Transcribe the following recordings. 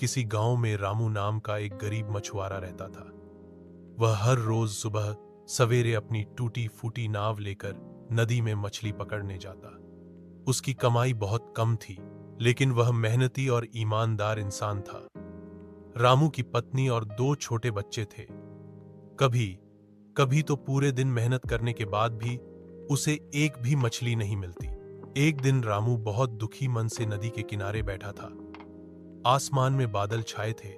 किसी गांव में रामू नाम का एक गरीब मछुआरा रहता था। वह हर रोज सुबह सवेरे अपनी टूटी फूटी नाव लेकर नदी में मछली पकड़ने जाता। उसकी कमाई बहुत कम थी, लेकिन वह मेहनती और ईमानदार इंसान था। रामू की पत्नी और 2 छोटे बच्चे थे। कभी कभी तो पूरे दिन मेहनत करने के बाद भी उसे एक भी मछली नहीं मिलती। एक दिन रामू बहुत दुखी मन से नदी के किनारे बैठा था। आसमान में बादल छाए थे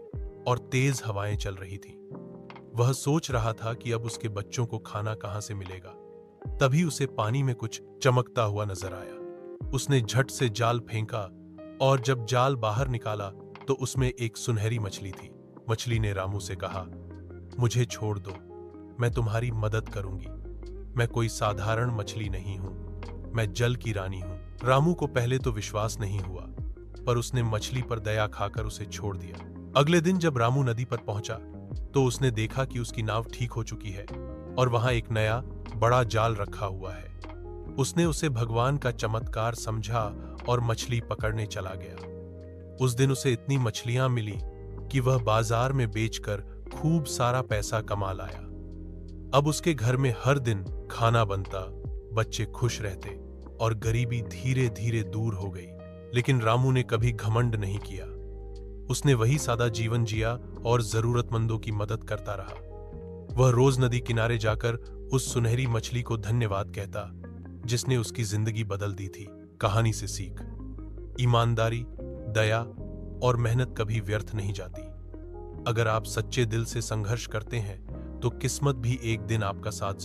और तेज हवाएं चल रही थीं। वह सोच रहा था कि अब उसके बच्चों को खाना कहां से मिलेगा। तभी उसे पानी में कुछ चमकता हुआ नजर आया। उसने झट से जाल फेंका और जब जाल बाहर निकाला तो उसमें एक सुनहरी मछली थी। मछली ने रामू से कहा, मुझे छोड़ दो, मैं तुम्हारी मदद करूंगी। मैं कोई साधारण मछली नहीं हूं, मैं जल की रानी हूं। रामू को पहले तो विश्वास नहीं हुआ, पर उसने मछली पर दया खाकर उसे छोड़ दिया। अगले दिन जब रामू नदी पर पहुंचा तो उसने देखा कि उसकी नाव ठीक हो चुकी है और वहां एक नया बड़ा जाल रखा हुआ है। उसने उसे भगवान का चमत्कार समझा और मछली पकड़ने चला गया। उस दिन उसे इतनी मछलियां मिली कि वह बाजार में बेचकर खूब सारा पैसा कमा लाया। अब उसके घर में हर दिन खाना बनता, बच्चे खुश रहते और गरीबी धीरे धीरे दूर हो गई। लेकिन रामू ने कभी घमंड नहीं किया। उसने वही सादा जीवन जिया और जरूरतमंदों की मदद करता रहा। वह रोज नदी किनारे जाकर उस सुनहरी मछली को धन्यवाद कहता, जिसने उसकी जिंदगी बदल दी थी। कहानी से सीख: ईमानदारी, दया और मेहनत कभी व्यर्थ नहीं जाती। अगर आप सच्चे दिल से संघर्ष करते हैं तो किस्मत भी एक दिन आपका साथ